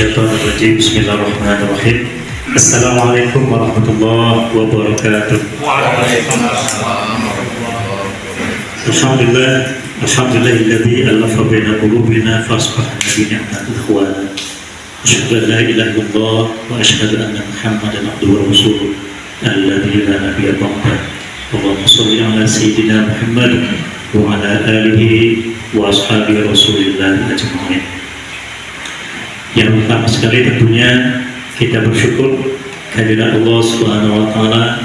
Minasyaitonirrajim. Bismillahirrahmanirrahim. Assalamualaikum warahmatullahi wabarakatuh. Alhamdulillahilladzi alafa baina qulubina fasbahna bi ni'matil ikhwan. Asyhadu an la ilaha illallah wa asyhadu anna Muhammadan abduhu wa rasuluh alladzi la nabiyya ba'dahu. Allahumma shalli ala sayyidina Muhammad wa ala alihi wa ashabihi rasulillah ajma'in. Yang pertama sekali tentunya kita bersyukur kehadiran Allah Subhanahu wa taala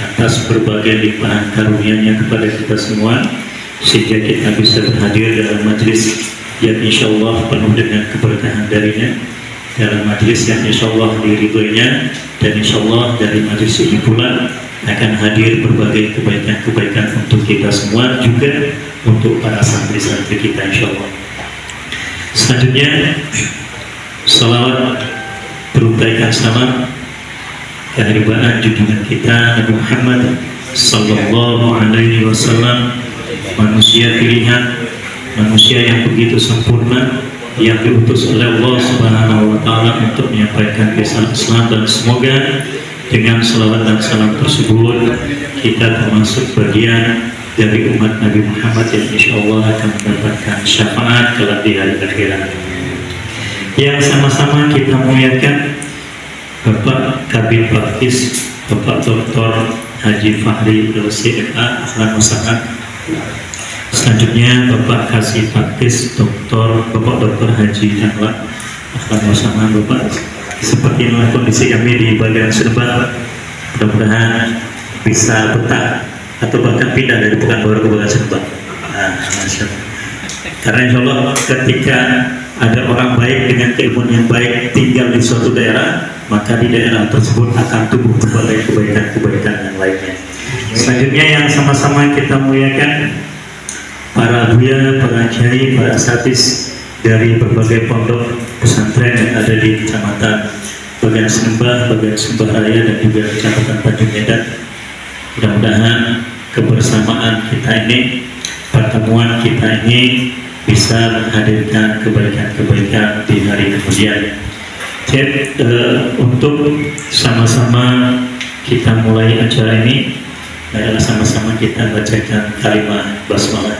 atas berbagai limpahan karunia-Nya kepada kita semua sehingga kita bisa berhadir dalam majelis yang insyaallah penuh dengan keberkahan darinya, dalam majelis yang insyaallah diridhoinya, dan insyaallah dari majelis ini pula akan hadir berbagai kebaikan-kebaikan untuk kita semua, juga untuk para santri-santri kita insyaallah. Selanjutnya salawat beruntaikan salam kehadiran junjungan kita Nabi Muhammad sallallahu alaihi wasallam, manusia pilihan, manusia yang begitu sempurna, yang diutus oleh Allah Subhanahu wa taala untuk menyampaikan pesan Islam, dan semoga dengan salawat dan salam tersebut kita termasuk bagian dari umat Nabi Muhammad yang insyaallah akan mendapatkan syafaat kelak di hari akhirat. Yang sama-sama kita muliakan Bapak Kabid Praktis Bapak Dr. Haji Fahri LCMA, ahlan wa sahlan. Selanjutnya Bapak Kasih Praktis Bapak Dr. Haji Anwar, ahlan wa sahlan Bapak. Seperti inilah kondisi kami di bagian Serbat, mudah-mudahan bisa betah atau bahkan pindah dari Pekanbaru ke bagian Serbat. Karena insya Allah ketika ada orang baik dengan keilmuan yang baik tinggal di suatu daerah, maka di daerah tersebut akan tumbuh berbagai kebaikan-kebaikan yang lainnya. Selanjutnya yang sama-sama kita muliakan para buya, para kiai, para asatidz dari berbagai pondok pesantren yang ada di Kecamatan Bagian Sembah, Bagian Sembah Raya, dan juga Kecamatan Tanjung Medan. Mudah-mudahan kebersamaan kita ini, pertemuan kita ini bisa menghadirkan kebaikan-kebaikan di hari kemudian. Jadi untuk sama-sama kita mulai acara ini adalah sama-sama kita bacakan kalimat basmalah.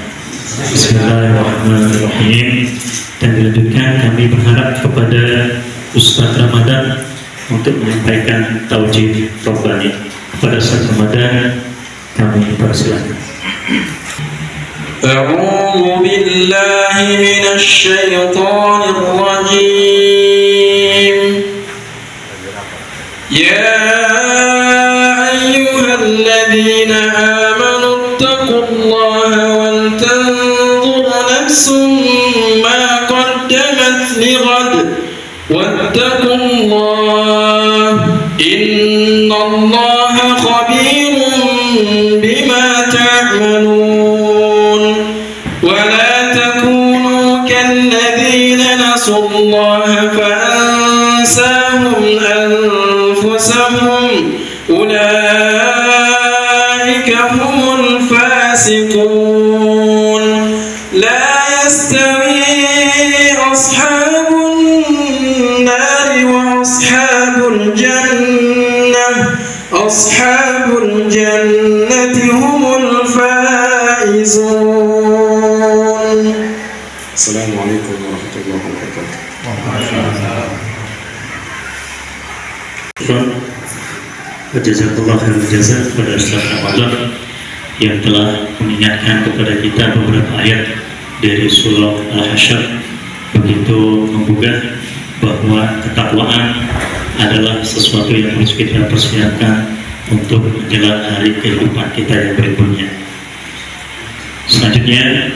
Bismillahirrahmanirrahim. Dan dilanjutkan kami berharap kepada Ustaz Ramadan untuk menyampaikan taujih robbani. Kepada Ustaz Ramadan kami persilakan. أعوذ بالله من الشيطان الرجيم. يا أيها الذين آمنوا اتقوا الله ولتنظر نفس ما قدمت لغد واتقوا الله إن الله خبير بما تعملون. ولا تكونوا كالذين نسوا الله فأنساهم أنفسهم أولئك هم الفاسقون. لا يستوي أصحاب النار وأصحاب الجنة، أصحاب الجنة هم الفائزون. Assalamualaikum warahmatullahi wabarakatuh. Jazakallah khairan jazaa kepada Ustaz Ramadan yang telah mengingatkan kepada kita beberapa ayat dari surah Al-Hasyr, begitu menggugah bahwa ketakwaan adalah sesuatu yang harus kita persiapkan untuk menjelang hari kehidupan kita yang berikutnya. Selanjutnya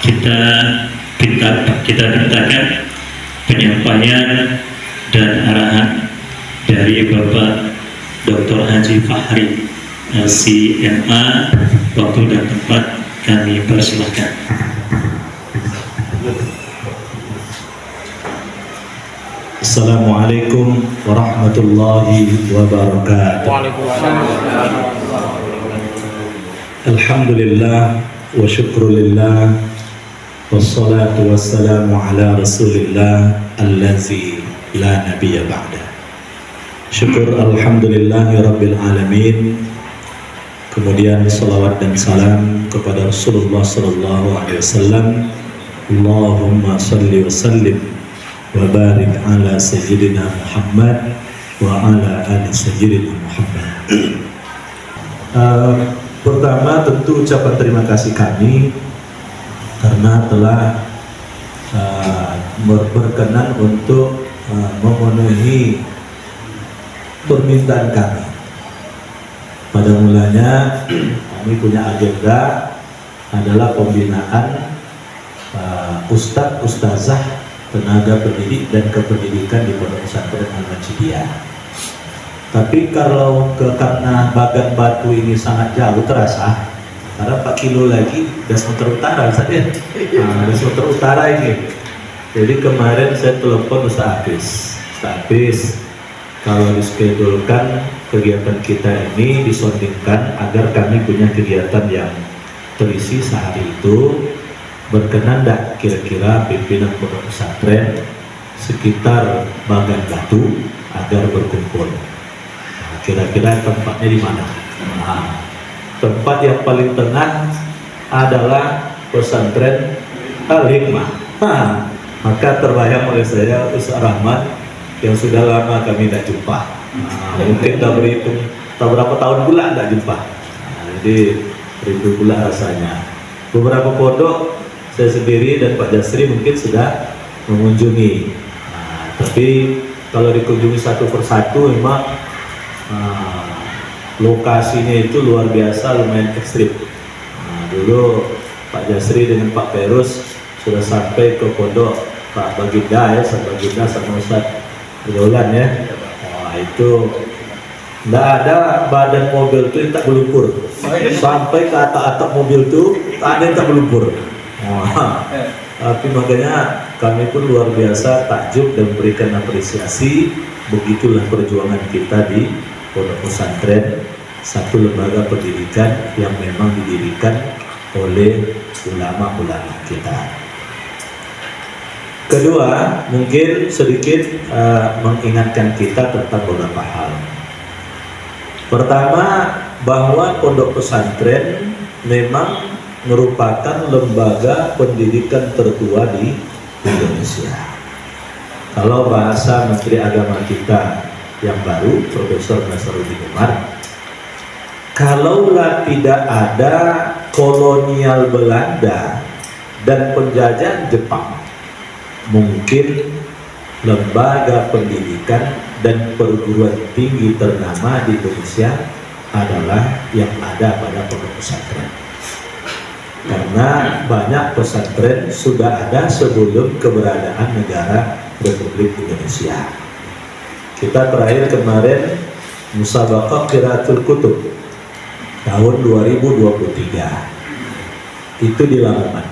kita mintakan penyampaian dan arahan dari Bapak Dr. Haji Fahri LCMA. Waktu dan tempat kami persilahkan. Assalamualaikum warahmatullahi wabarakatuh. Alhamdulillah wa syukrulillah wassalatu wassalamu ala rasulillah allazi la nabiyya ba'da. Syukur alhamdulillahi rabbil alamin. Kemudian salawat dan salam kepada Rasulullah sallallahu alaihi wasallam. Allahumma salli wa sallim wa barik ala sayyidina Muhammad wa ala ali sayyidina Muhammad. Pertama tentu ucapan terima kasih kami karena telah berkenan untuk memenuhi permintaan kami. Pada mulanya kami punya agenda adalah pembinaan ustadz, ustazah, tenaga pendidik dan kependidikan di Pondok Pesantren Al-Majidiyah. Tapi kalau karena Bagan Batu ini sangat jauh terasa, karena 4 kilo lagi udah Sumatera Utara saja. Udah Sumatera Utara ini. Jadi kemarin saya telepon Ustaz Hafiz, kalau diskedulkan kegiatan kita ini disondingkan agar kami punya kegiatan yang terisi sehari itu, berkenan dah kira-kira pimpinan Pondok Pesantren sekitar Bagan Batu agar berkumpul. Kira-kira tempatnya di mana? Tempat yang paling tengah adalah pesantren Al-Hikmah. Maka terbayang oleh saya Ustaz Rahmat yang sudah lama kami tidak jumpa. Mungkin tak berhitung, tak berapa tahun pula tidak jumpa. Jadi rindu pula rasanya. Beberapa pondok saya sendiri dan Pak Jasri mungkin sudah mengunjungi. Tapi kalau dikunjungi satu persatu memang lokasinya itu luar biasa, lumayan ekstrim. Dulu Pak Jasri dengan Pak Perus sudah sampai ke pondok Pak Baginda ya, Ustaz Baginda sama Ustaz Dolan ya. Itu tidak ada badan mobil itu yang tak melumpur, sampai ke atap-atap mobil itu tak ada yang tak melumpur. Tapi makanya kami pun luar biasa takjub dan berikan apresiasi. Begitulah perjuangan kita di Pondok Pesantren, satu lembaga pendidikan yang memang didirikan oleh ulama-ulama kita. Kedua, mungkin sedikit mengingatkan kita tentang beberapa hal. Pertama, bahwa Pondok Pesantren memang merupakan lembaga pendidikan tertua di Indonesia. Kalau bahasa Menteri Agama kita yang baru, Profesor Nasaruddin Umar, kalaulah tidak ada kolonial Belanda dan penjajahan Jepang, mungkin lembaga pendidikan dan perguruan tinggi ternama di Indonesia adalah yang ada pada Pondok Pesantren. Karena banyak pesantren sudah ada sebelum keberadaan negara Republik Indonesia. Kita terakhir kemarin Musabaqah Qiraatul Kutub tahun 2023 itu di Lamongan,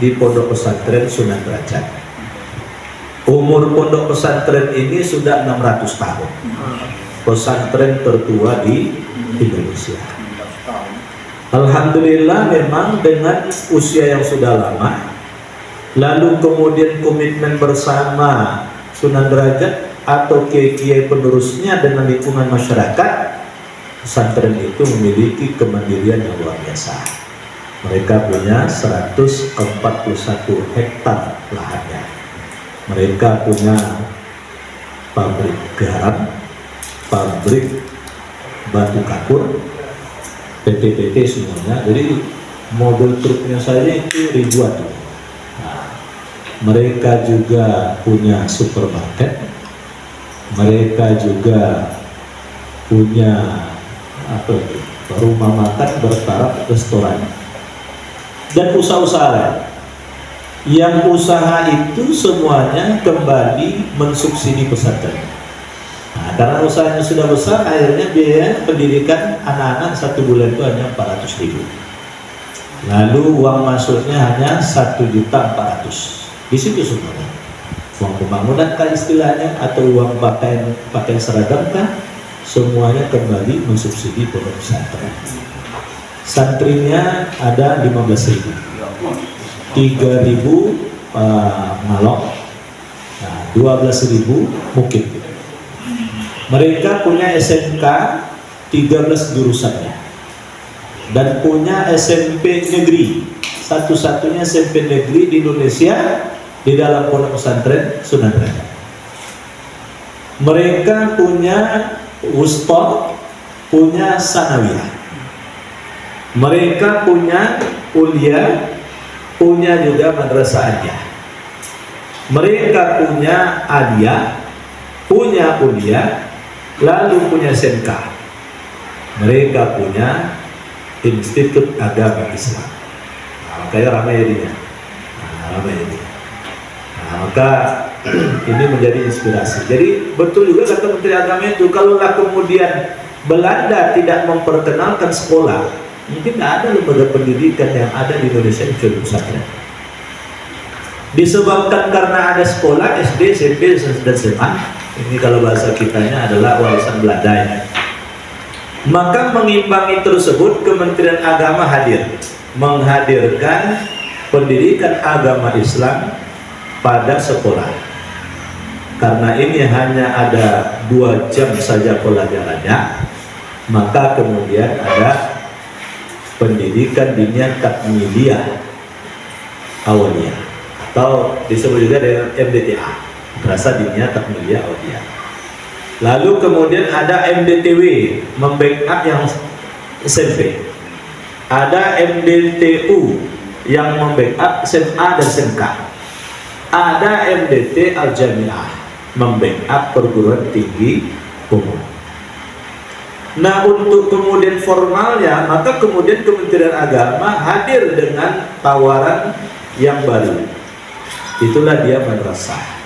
di Pondok Pesantren Sunan Derajat. Umur Pondok Pesantren ini sudah 600 tahun. Pesantren tertua di Indonesia. Alhamdulillah memang dengan usia yang sudah lama, lalu kemudian komitmen bersama Sunan Derajat atau kiai-kiai penerusnya dengan lingkungan masyarakat, pesantren itu memiliki kemandirian yang luar biasa. Mereka punya 141 hektar lahannya. Mereka punya pabrik garam, pabrik batu kapur, PT-PT semuanya. Jadi mobil truknya saja itu ribuan. Nah, mereka juga punya supermarket, mereka juga punya rumah makan bertaraf restoran dan usaha-usaha lain. Yang usaha itu semuanya kembali mensubsidi pesantren. Nah, karena usahanya sudah besar, akhirnya biaya pendidikan anak-anak 1 bulan itu hanya 400.000. Lalu uang masuknya hanya 1.400.000. Di situ semuanya. Uang pembangunan kah istilahnya, atau uang pakaian seragam kah, semuanya kembali mensubsidi pondok pesantren. Santrinya ada 15.000. 3.000 ngalok. Nah, 12.000 mungkin. Mereka punya SMK 13 jurusannya dan punya SMP negeri, satu-satunya SMP negeri di Indonesia di dalam pondok pesantren Sunan Derajat. Mereka punya wusta, punya sanawiyah. Mereka punya kuliah, punya juga madrasah aliyah. Mereka punya aliyah, punya kuliah, lalu punya SMK. Mereka punya Institut Agama Islam. Nah, makanya ramai jadinya. Maka ini menjadi inspirasi. Jadi betul juga kata Menteri Agama itu, kalaulah kemudian Belanda tidak memperkenalkan sekolah, mungkin tidak ada lembaga pendidikan yang ada di Indonesia kecuali pesantren. Disebabkan karena ada sekolah SD, SMP, dan SMA. Ini kalau bahasa kitanya adalah warisan Belanda ya. Maka mengimbangi tersebut Kementerian Agama hadir, menghadirkan pendidikan agama Islam pada sekolah. Karena ini hanya ada 2 jam saja pelajarannya, maka kemudian ada pendidikan diniyah takmiliyah awaliyah, atau disebut juga dengan MDTA, Madrasah Diniyah Takmiliyah Awaliyah. Lalu kemudian ada MDTW, membackup yang SMP. Ada MDTU yang membackup SMA dan SMK. Ada MDT Al-Jami'ah, membackup perguruan tinggi umum. Nah, untuk kemudian formalnya, maka kemudian Kementerian Agama hadir dengan tawaran yang baru. Itulah dia madrasah.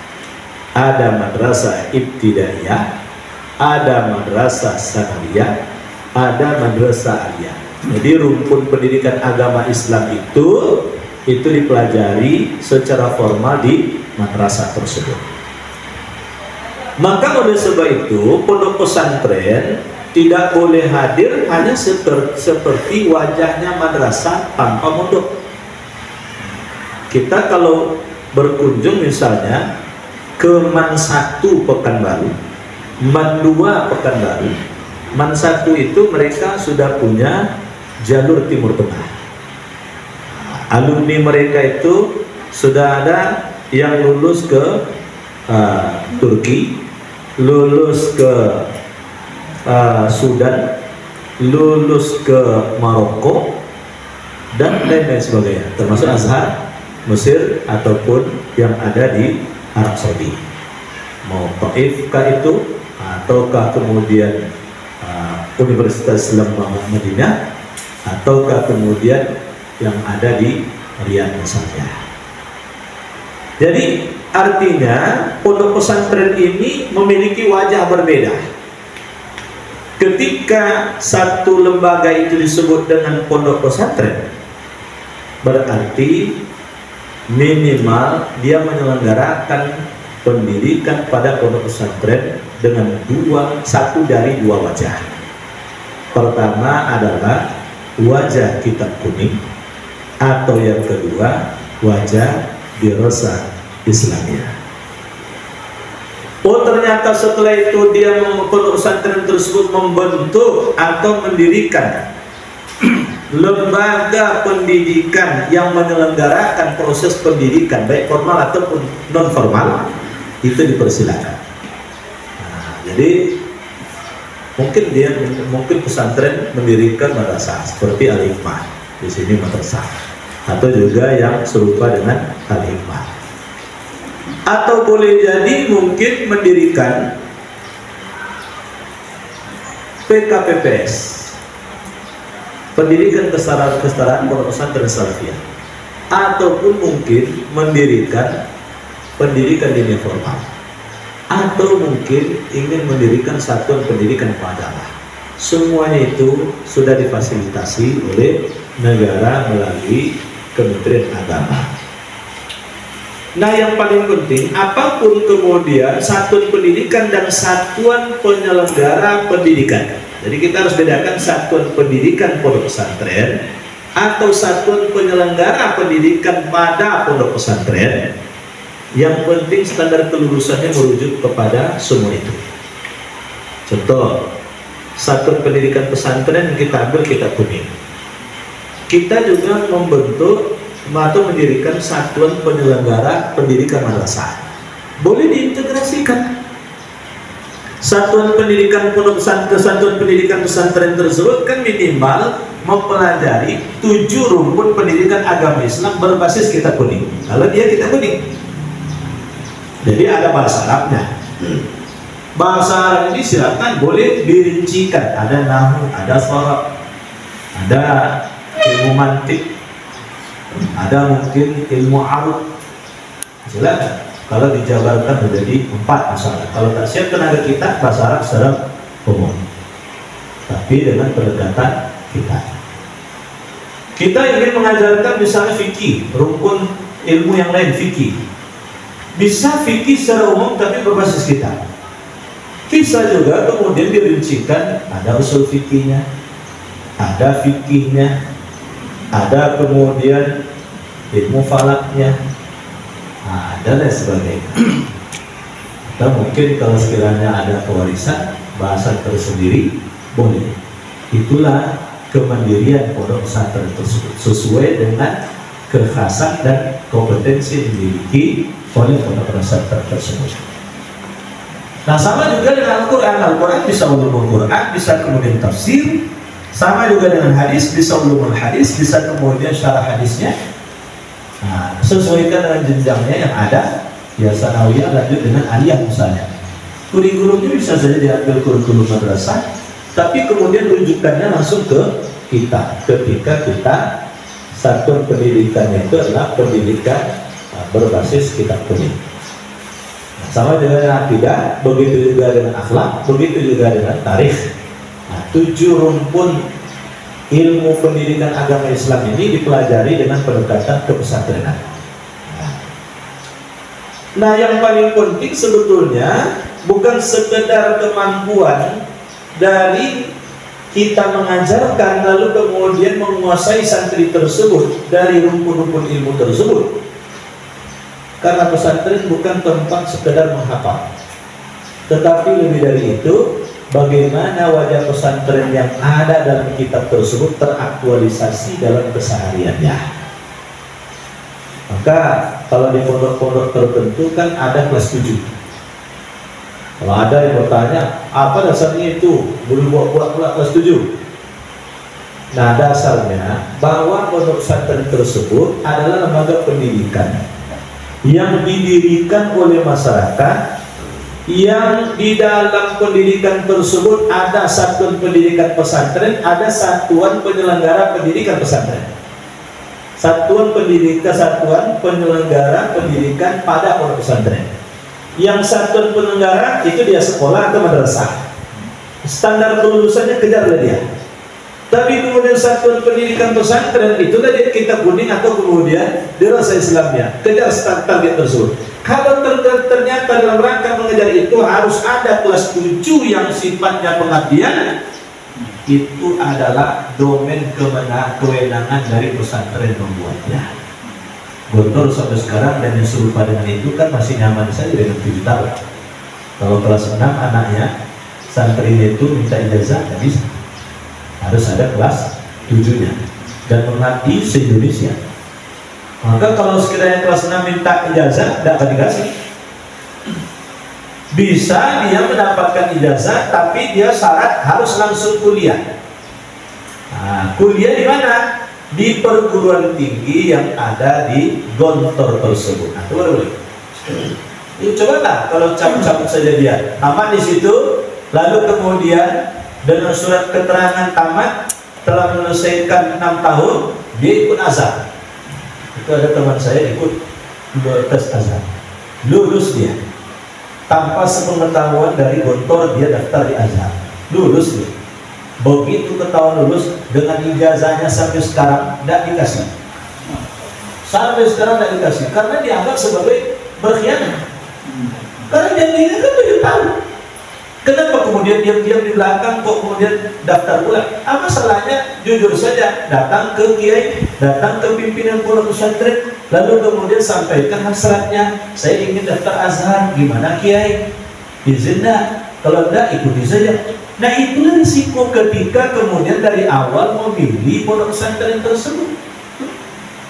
Ada madrasah ibtidaiyah, ada madrasah sanawiyah, ada madrasah aliyah. Jadi rumpun pendidikan agama Islam itu dipelajari secara formal di madrasah tersebut. Maka oleh sebab itu pondok pesantren tidak boleh hadir hanya seperti wajahnya madrasah tanpa pondok. Kita kalau berkunjung misalnya ke Man 1 Pekanbaru, Man 2 Pekanbaru, Man 1 itu mereka sudah punya jalur Timur Tengah. Alumni mereka itu sudah ada yang lulus ke Turki, lulus ke Sudan, lulus ke Maroko, dan lain-lain sebagainya, termasuk Azhar, Mesir, ataupun yang ada di Arab Saudi. Mau Taif kah itu, ataukah kemudian Universitas Islam Madinah, ataukah kemudian yang ada di Riyadh misalnya. Jadi artinya pondok pesantren ini memiliki wajah berbeda. Ketika satu lembaga itu disebut dengan pondok pesantren, berarti minimal dia menyelenggarakan pendidikan pada pondok pesantren dengan satu dari dua wajah. Pertama adalah wajah kitab kuning, atau yang kedua wajah dirasah Islamiyah. Oh, ternyata setelah itu dia pondok pesantren tersebut membentuk atau mendirikan lembaga pendidikan yang menyelenggarakan proses pendidikan baik formal ataupun non formal, itu dipersilakan. Nah, jadi mungkin pesantren mendirikan madrasah seperti Al-Hikmah, di sini madrasah, atau juga yang serupa dengan Al-Hikmah, atau boleh jadi mungkin mendirikan PKPPS, pendidikan kesetaraan pondok pesantren salafiyah, ataupun mungkin mendirikan pendidikan diniyah formal, atau mungkin ingin mendirikan satuan pendidikan agama. Semuanya itu sudah difasilitasi oleh negara melalui Kementerian Agama. Nah, yang paling penting, apapun kemudian satuan pendidikan dan satuan penyelenggara pendidikan. Jadi kita harus bedakan satuan pendidikan pondok pesantren atau satuan penyelenggara pendidikan pada pondok pesantren. Yang penting standar kelulusannya merujuk kepada semua itu. Contoh, satuan pendidikan pesantren kita ambil kitab kuning. Kita juga membentuk atau mendirikan satuan penyelenggara pendidikan madrasah. Boleh diintegrasikan. Satuan pendidikan pondok pesantren, satuan pendidikan pesantren tersebut kan minimal mempelajari 7 rumpun pendidikan agama Islam berbasis kitab kuning. Kalau dia kitab kuning, jadi ada bahasa Arabnya. Bahasa Arab ini silakan boleh dirincikan. Ada nahwu, ada sharaf, ada ilmu mantik, ada mungkin ilmu arud. Silakan. Kalau dijabarkan menjadi 4 misalnya. Kalau tak siap tenaga kita bahasa Arab secara umum, tapi dengan pendekatan kita. Kita ingin mengajarkan misalnya fikih, rukun ilmu yang lain fikih. Bisa fikih secara umum tapi berbasis kita. Bisa juga kemudian dirincikan, ada usul fikihnya, ada fikihnya, ada kemudian ilmu falaknya, dan lain sebagainya. Atau mungkin kalau sekiranya ada pewarisan bahasa tersendiri, boleh. Itulah kemandirian pondok pesantren tersebut sesuai dengan kekhasan dan kompetensi yang dimiliki oleh pondok pesantren tersebut. Nah, sama juga dengan Al-Quran. Al-Quran bisa ulumul Quran, bisa kemudian tafsir. Sama juga dengan hadis, bisa ulumul hadis, bisa kemudian syarah hadisnya. Nah, sesuaikan dengan jenjangnya yang ada. Ya, sanawiyah lanjut dengan aliyah misalnya. Kurikulumnya bisa saja diambil kurikulum madrasah, tapi kemudian rujukannya langsung ke kita. Ketika kita satuan pendidikannya itu adalah pendidikan berbasis kitab kuning. Sama dengan akidah, begitu juga dengan akhlak, begitu juga dengan tarikh. Nah, 7 rumpun ilmu pendidikan agama Islam ini dipelajari dengan pendekatan kepesantrenan. Nah, yang paling penting sebetulnya bukan sekedar kemampuan dari kita mengajarkan lalu kemudian menguasai santri tersebut dari rumpun-rumpun ilmu tersebut. Karena pesantren bukan tempat sekedar menghafal, tetapi lebih dari itu, bagaimana wajah pesantren yang ada dalam kitab tersebut teraktualisasi dalam kesehariannya. Maka kalau di pondok-pondok tertentu kan ada kelas 7. Kalau ada yang bertanya, apa dasarnya itu? Boleh buat pula kelas 7. Nah, dasarnya bahwa pondok pesantren tersebut adalah lembaga pendidikan yang didirikan oleh masyarakat, yang di dalam pendidikan tersebut ada satuan pendidikan pesantren, ada satuan penyelenggara pendidikan pesantren, satuan penyelenggara pendidikan pada pondok pesantren. Yang satuan penyelenggara itu dia sekolah atau madrasah, standar kelulusannya kejar oleh dia. Tapi kemudian satuan pendidikan pesantren itulah dia kitab kuning atau kemudian dirasa Islamnya, kejar target tersebut. Kalau ternyata dalam rangka mengejar itu harus ada kelas 7 yang sifatnya pengabdian, itu adalah domain kewenangan dari pesantren membuatnya. Gontor sampai sekarang dan yang serupa dengan itu kan masih nyaman saja dengan 7 tahun. Kalau kelas 6 anaknya santrinya itu minta ijazah, nggak bisa. Harus ada kelas 7-nya dan mengabdi se-Indonesia. Maka kalau sekiranya kelas 6 minta ijazah, tidak akan dikasih. Bisa dia mendapatkan ijazah, tapi dia syarat harus langsung kuliah. Nah, kuliah di mana? Di perguruan tinggi yang ada di Gontor tersebut. Nah, itu boleh. Cobalah kalau cabut-cabut saja dia tamat di situ, lalu kemudian dengan surat keterangan tamat telah menyelesaikan 6 tahun, dia ikut azhar. Itu ada teman saya ikut tes azhar, lulus dia tanpa sepengetahuan dari Gontor, dia daftar di azhar, lulus dia. Begitu ketahuan lulus, dengan ijazahnya sampai sekarang tidak dikasih, karena dianggap sebagai berkhianat. Karena janjinya kan 7 tahun. Kenapa kemudian diam-diam di belakang kok kemudian daftar ulang? Apa salahnya? Jujur saja, datang ke kiai, datang ke pimpinan pondok pesantren, lalu kemudian sampaikan hasratnya, saya ingin daftar Azhar, gimana kiai? Izin enggak? Kalau enggak, ikuti saja. Nah, itulah risiko ketika kemudian dari awal memilih pondok pesantren tersebut.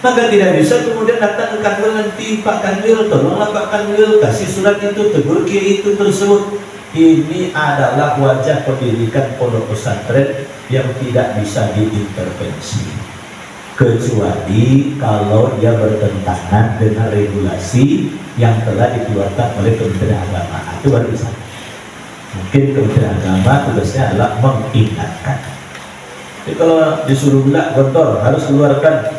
Maka tidak bisa kemudian datang ke kantor nanti, Pak Kanwil, tolonglah Pak Kanwil kasih surat itu, tegur kiai itu tersebut. Ini adalah wajah pendidikan pondok pesantren yang tidak bisa diintervensi, kecuali kalau dia bertentangan dengan regulasi yang telah dikeluarkan oleh Kementerian Agama. Itu baru bisa. Mungkin Kementerian Agama tugasnya adalah mengingatkan. Jadi kalau disuruh bilang gontor harus keluarkan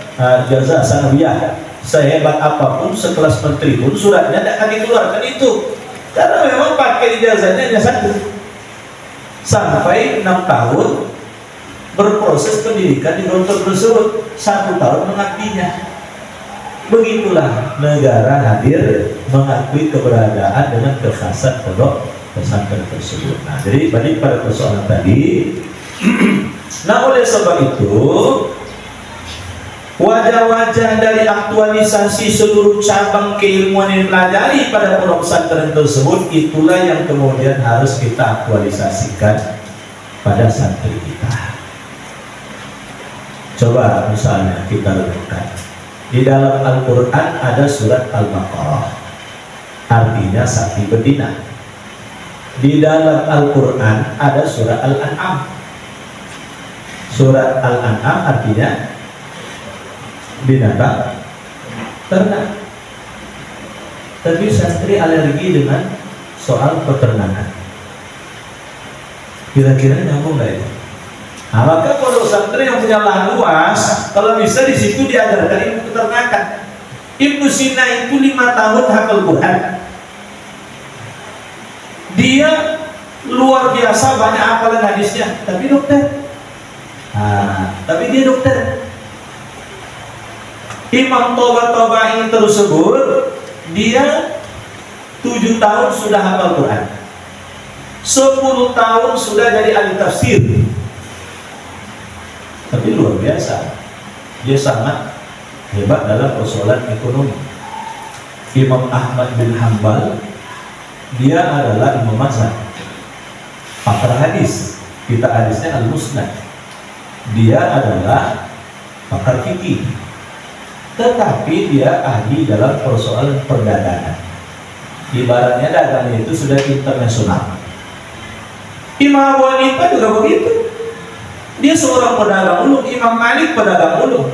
jazah sanawiyah sehebat apapun, sekelas menteri pun suratnya tidak akan dikeluarkan itu. Karena memang pakai ijazahnya hanya satu. Sampai 6 tahun berproses pendidikan di gontor tersebut, 1 tahun mengabdinya. Begitulah negara hadir mengakui keberadaan dengan kekhasan pondok pesantren tersebut. Nah, jadi balik pada persoalan tadi. Nah, oleh sebab itu wajah-wajah dari aktualisasi seluruh cabang keilmuan yang dipelajari pada pondok pesantren tersebut, itulah yang kemudian harus kita aktualisasikan pada santri kita. Coba misalnya kita renungkan, di dalam Al-Quran ada surat Al-Baqarah, artinya sapi betina. Di dalam Al-Quran ada surat Al-An'am. Surat Al-An'am artinya binatang ternak. Tapi santri alergi dengan soal peternakan. Kira-kira nyambung nggak itu? Nah, maka pondok santri yang punya lahan luas, kalau bisa di situ diajarkan ilmu peternakan. Ibnu Sina itu 5 tahun hafal Quran. Dia luar biasa banyak hafalan hadisnya, tapi dokter. Tapi dia dokter. Imam Toba-Toba tersebut dia 7 tahun sudah hafal Quran, 10 tahun sudah jadi ahli tafsir. Tapi luar biasa, dia sangat hebat dalam persoalan ekonomi. Imam Ahmad bin Hanbal, dia adalah imam mazhab, pakar hadis, kita hadisnya al-musnad. Dia adalah pakar fikih, tetapi dia ahli dalam persoalan perdagangan. Ibaratnya dagangnya itu sudah internasional. Imam Abu Hanifah juga begitu. Dia seorang pedagang ulung. Imam Malik pedagang ulung.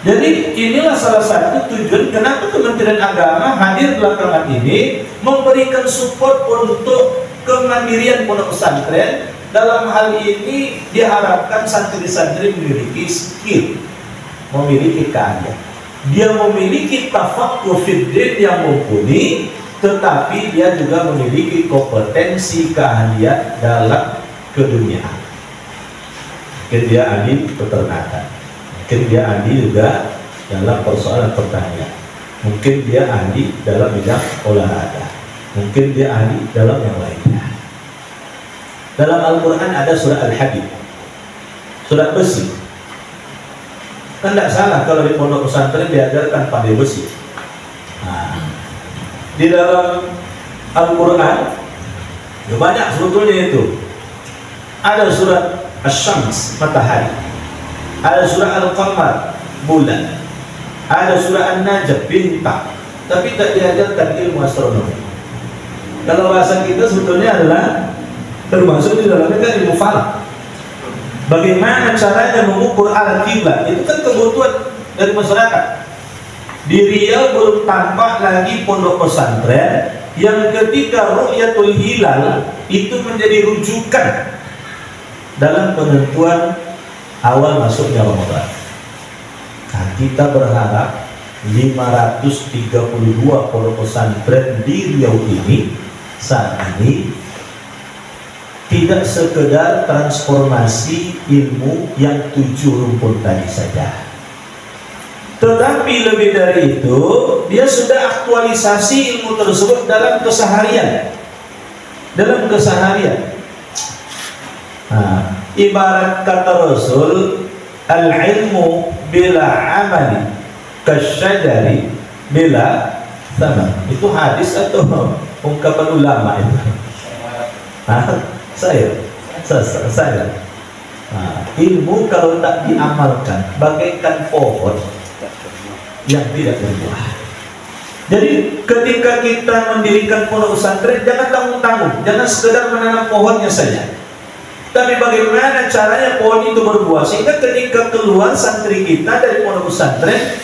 Jadi inilah salah satu tujuan kenapa Kementerian Agama hadir belakangan ini, memberikan support untuk kemandirian pondok pesantren. Dalam hal ini diharapkan santri-santri memiliki skill, memiliki keahlian. Dia memiliki tafaqquh fiddin yang mumpuni, tetapi dia juga memiliki kompetensi keahlian dalam keduniaan. Mungkin dia ahli peternakan, mungkin dia ahli juga dalam persoalan pertanian, mungkin dia ahli dalam bidang olahraga, mungkin dia ahli dalam yang lainnya. Dalam Al-Quran ada surat Al-Hadid, surat besi. Kan tidak salah kalau di pondok pesantren diajarkan pandai besi. Di dalam Al-Quran banyak sebetulnya itu. Ada surat Asy-Syams, matahari. Ada surat Al-Qamar, bulan. Ada surat An-Najm, bintang. Tapi tak diajarkan ilmu astronomi. Kalau bahasa kita sebetulnya adalah termasuk di dalamnya kan ilmu falak. Bagaimana caranya mengukur arah kiblat, itu kan kebutuhan dari masyarakat. Di Riau belum tampak lagi pondok pesantren yang ketika ru'yatul hilal itu menjadi rujukan dalam penentuan awal masuknya Ramadan. Nah, kita berharap 532 pondok pesantren di Riau ini saat ini tidak sekedar transformasi ilmu yang 7 rumpun tadi saja, tetapi lebih dari itu dia sudah aktualisasi ilmu tersebut dalam keseharian. dalam keseharian. Nah, ibarat kata Rasul, al-ilmu bila amali kasyajari bila sama. Itu hadis atau ungkapan ulama itu? Saya. Nah, ilmu kalau tak diamalkan bagaikan pohon yang tidak berbuah. Jadi ketika kita mendirikan pondok pesantren, jangan tanggung-tanggung, jangan sekedar menanam pohonnya saja, tapi bagaimana caranya pohon itu berbuah, sehingga ketika keluar santri kita dari pondok pesantren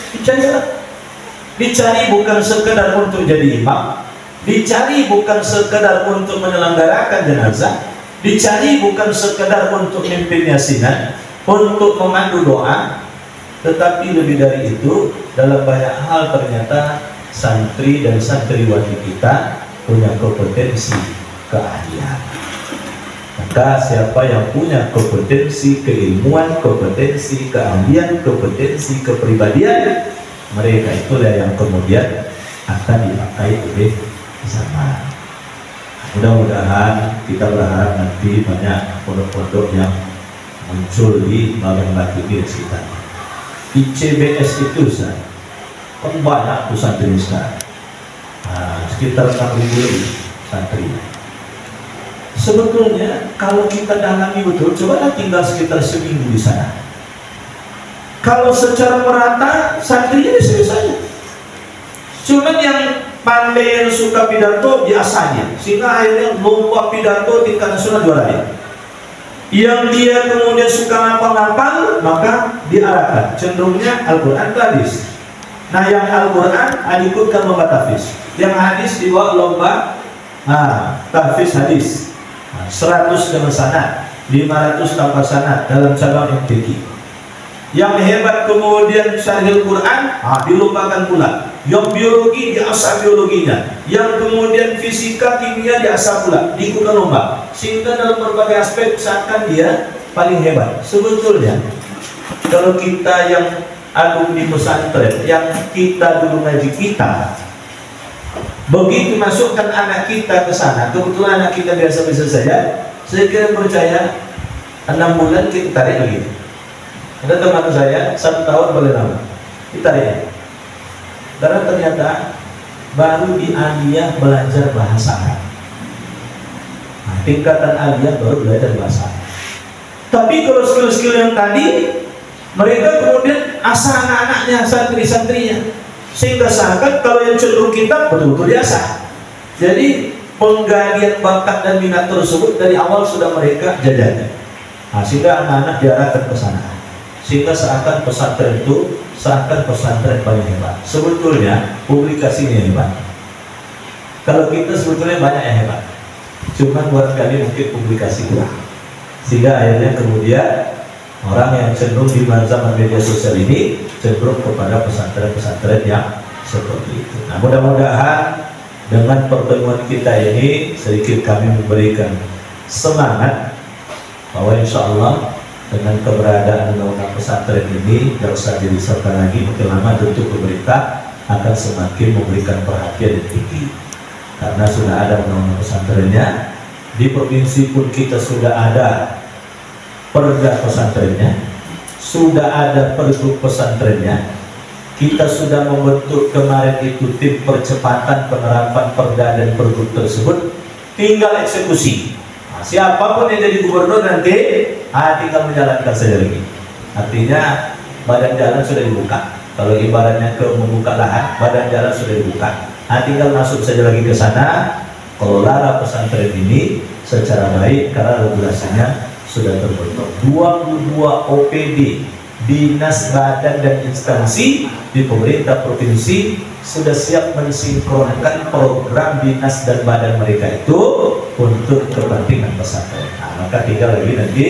dicari bukan sekedar untuk jadi imam, dicari bukan sekedar untuk menyelenggarakan jenazah, dicari bukan sekedar untuk mimpin yasinan, untuk memandu doa, tetapi lebih dari itu, dalam banyak hal ternyata santri dan santriwati kita punya kompetensi keahlian. Maka siapa yang punya kompetensi keilmuan, kompetensi keahlian, kompetensi kepribadian, mereka itulah yang kemudian akan dipakai oleh zaman. Mudah-mudahan kita berharap nanti banyak pondok-pondok yang muncul di Bagan-Batu di sekitar. ICBS itu banyak pesantren sekarang, sekitar 6.000 santri. Sebetulnya kalau kita dalami betul, cobalah tinggal sekitar seminggu di sana. Kalau secara merata santrinya di sini saja. Cuman yang pandai, yang suka pidato biasanya, sehingga akhirnya lomba pidato tingkat nasional juara. Yang dia kemudian suka ngapal-ngapal, maka diarahkan cenderungnya Al-Quran ke hadis. Nah, yang Al-Quran ikutkan lomba tahfiz, yang hadis dibawa lomba tahfiz hadis. 100 dengan sanad, 500 tanpa sanad dalam cabang MTQ. Yang hebat kemudian syarih Al-Quran dilombakan pula. Yang biologi diasah biologinya, yang kemudian fisika kimia diasah pula, diikutkan lomba, sehingga dalam berbagai aspek seakan dia paling hebat. Sebetulnya kalau kita yang alumni pesantren, yang kita dulu ngaji kita, begitu masukkan anak kita ke sana, kebetulan anak kita biasa-biasa saja, saya kira percaya 6 bulan kita tarik lagi. Ada teman saya 1 tahun boleh lama ditarik. Karena ternyata baru di aliyah belajar bahasa Arab. Tingkatan aliyah baru belajar bahasa Arab. Tapi kalau skill-skill yang tadi, mereka kemudian asah anak-anaknya, santri-santrinya, sehingga seakan kalau yang cenderung kitab betul-betul diasah. Jadi penggalian bakat dan minat tersebut dari awal sudah mereka jajaki. Sehingga anak-anak diarahkan ke sana. Sehingga seakan pesantren itu seakan pesantren paling hebat. Sebetulnya publikasinya hebat. Kalau kita sebetulnya banyak yang hebat, cuman buat kali mungkin publikasi kurang, sehingga akhirnya kemudian orang yang cenderung di zaman media sosial ini cenderung kepada pesantren-pesantren yang seperti itu. Nah, mudah-mudahan dengan pertemuan kita ini sedikit kami memberikan semangat bahwa insya Allah dengan keberadaan undang-undang pesantren ini tidak usah dirisaukan lagi, makin lama tentu pemerintah akan semakin memberikan perhatian yang tinggi, karena sudah ada undang-undang pesantrennya. Di provinsi pun kita sudah ada perda pesantrennya, sudah ada pergub pesantrennya. Kita sudah membentuk kemarin itu tim percepatan penerapan perda dan pergub tersebut, tinggal eksekusi. Siapapun yang jadi gubernur nanti tinggal menjalankan saja lagi. Artinya badan jalan sudah dibuka. Kalau ibaratnya ke membuka lahan, badan jalan sudah dibuka. Tinggal masuk saja lagi ke sana. Kelola pesantren ini secara baik karena regulasinya sudah terbentuk. 22 OPD, dinas, badan dan instansi di pemerintah provinsi sudah siap mensinkronkan program dinas dan badan mereka itu untuk kepentingan pesantren. Maka tinggal lagi nanti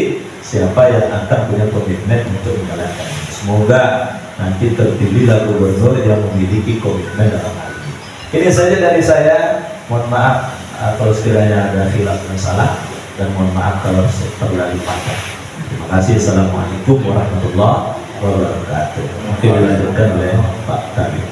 siapa yang akan punya komitmen untuk menjalankan. Semoga nanti terpilihlah gubernur yang memiliki komitmen dalam hal ini. Ini saja dari saya. Mohon maaf kalau sekiranya ada khilaf dan salah, dan mohon maaf kalau terlalu panjang. Terima kasih. Assalamualaikum warahmatullahi wabarakatuh. Mungkin dilanjutkan oleh Pak Kabir.